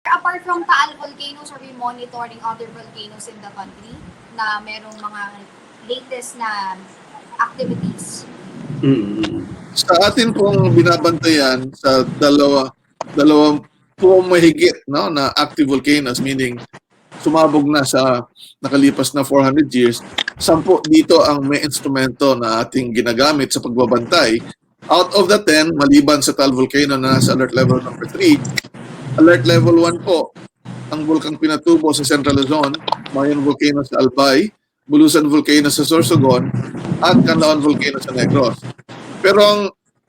Apart from Taal volcanoes, are we monitoring other volcanoes in the country na merong mga latest na activities? Sa atin pong binabantayan sa dalawang po mahigit, no, na active volcanoes, meaning sumabog na sa nakalipas na 400 years, 10 dito ang may instrumento na ating ginagamit sa pagbabantay. Out of the 10, maliban sa Taal volcano na nasa alert level number 3, alert level 1 po ang Bulkang Pinatubo sa Central Luzon, Mayon Volcano sa Albay, Bulusan Volcano sa Sorsogon, at Canlaon Volcano sa Negros. Pero ang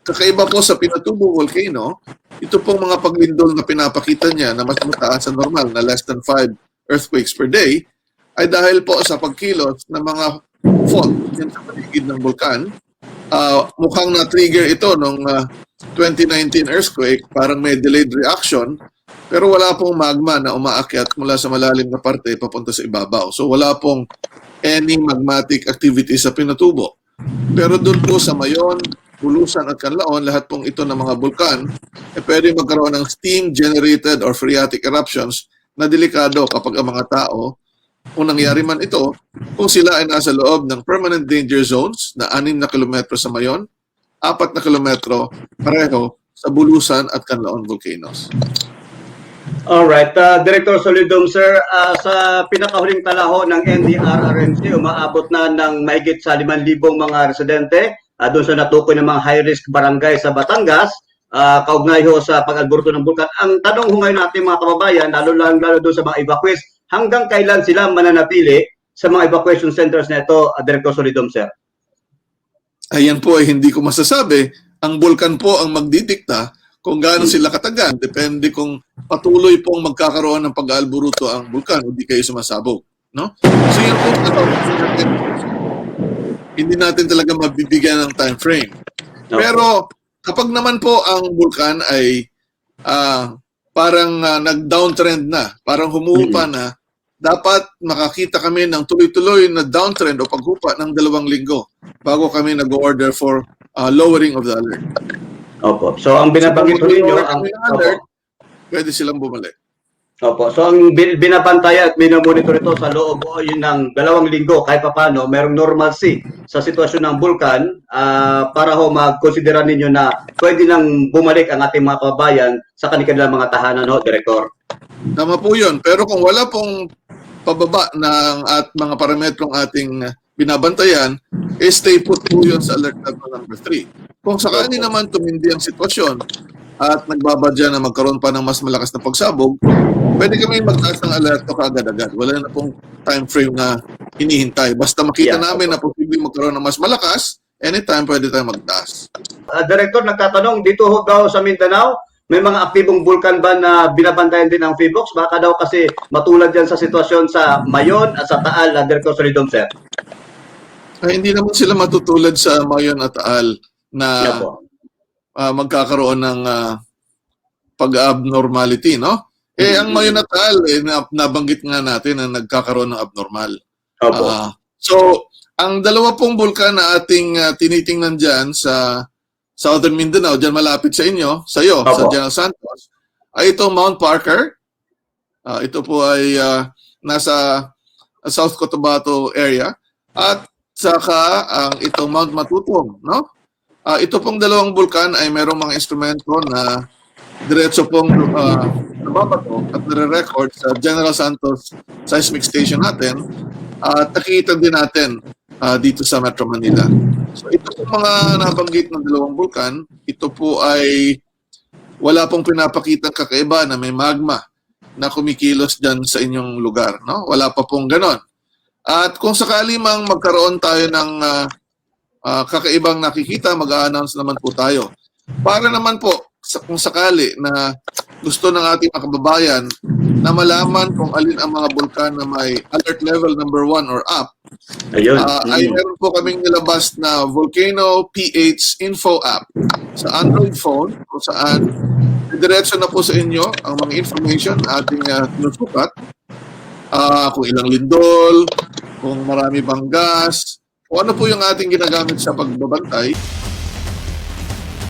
kakaiba po sa Pinatubo Volcano, ito pong mga paglindol na pinapakita niya na mas mataas sa normal na less than 5 earthquakes per day ay dahil po sa pagkilos ng mga fault yan sa paligid ng bulkan. Mukhang na-trigger ito nung 2019 earthquake, parang may delayed reaction, pero wala pong magma na umaakyat mula sa malalim na parte papunta sa ibabaw. So wala pong any magmatic activity sa Pinatubo. Pero doon po sa Mayon, Bulusan at Canlaon, lahat pong ito ng mga bulkan, pwede magkaroon ng steam-generated or phreatic eruptions na delikado kapag ang mga tao, kung nangyari man ito, kung sila ay nasa loob ng permanent danger zones na 6 na kilometro sa Mayon, 4 na kilometro pareho sa Bulusan at Canlaon volcanoes. Alright, Director Solidum, sir, sa pinakahuling talaho ng NDRRMC, umaabot na ng mahigit sa 5,000 mga residente doon sa natukoy ng mga high-risk barangay sa Batangas, kaugnay ho sa pag-alborto ng bulkan. Ang tanong ho ngayon natin mga kababayan, lalo doon sa mga evacuees, hanggang kailan sila mananatili sa mga evacuation centers na ito, Director Solidum, sir? Ayan po ay hindi ko masasabi. Ang bulkan po ang magdidikta kung gaano sila katagal. Depende kung patuloy pong magkakaroon ng pag-aalburuto ang bulkan o di kayo sumasabog. No? So yun po, hindi natin talaga mabibigyan ng time frame. Pero kapag naman po ang bulkan ay parang nag-downtrend na, parang humupa na, dapat makakita kami ng tuloy-tuloy na downtrend o paghupa ng 2 linggo bago kami nag-order for lowering of the alert. Opo. So ang binabanggit ninyo, ang alert, pwede silang bumalik. Opo. So ang binabantaya at minomonitor ito sa loob yun ng 2 linggo kahit paano merong normalcy sa sitwasyon ng bulkan para ho mag-considera ninyo na pwede nang bumalik ang ating mga kababayan sa kanilang mga tahanan ho, Director. Tama po yun. Pero kung wala pong pababa ng at mga parametrong ating binabantayan, stay put po yun sa alert level number 3. Kung sakali naman tumindi ang sitwasyon at nagbabadya na magkaroon pa ng mas malakas na pagsabog, pwede kami magtaas ng alerto kaagad-agad. Wala na pong time frame na hinihintay. Basta makita namin na posibleng magkaroon ng mas malakas, anytime pwede tayong magtaas. Director, nagtatanong, dito ho daw sa Mindanao, may mga aktibong bulkan ba na binabantayan din ng PHIVOLCS? Baka daw kasi matulad yan sa sitwasyon sa Mayon at sa Taal, Director Solidum, sir. Hindi naman sila matutulad sa Mayon at Taal na magkakaroon ng pag-abnormality, no? Ang Mayon at Taal, nabanggit nga natin na nagkakaroon ng abnormal. So, ang 2 pong bulkan na ating tinitingnan dyan sa Southern Mindanao, dyan malapit sa inyo, sa General Santos, ay itong Mount Parker. Ito po ay nasa South Cotabato area. At saka ang itong Mount Matutong, no? Ito pong 2 bulkan ay merong mga instrumento na diretso pong nababato at nare-record sa General Santos Seismic Station natin at nakikita din natin dito sa Metro Manila. So ito pong mga nabanggit ng 2 bulkan, ito po ay wala pong pinapakitang kakaiba na may magma na kumikilos dyan sa inyong lugar, no? Wala pa pong ganon. At kung sakali mang magkaroon tayo ng kakaibang nakikita, mag-a-announce naman po tayo. Para naman po, kung sakali na gusto ng ating mga kababayan na malaman kung alin ang mga bulkan na may alert level number 1 or up, ay meron po kaming nilabas na Volcano PH Info app sa Android phone kung saan diretso na po sa inyo ang mga information na ating sinusukat, kung ilang lindol, kung marami bang gas, kung ano po yung ating ginagamit sa pagbabantay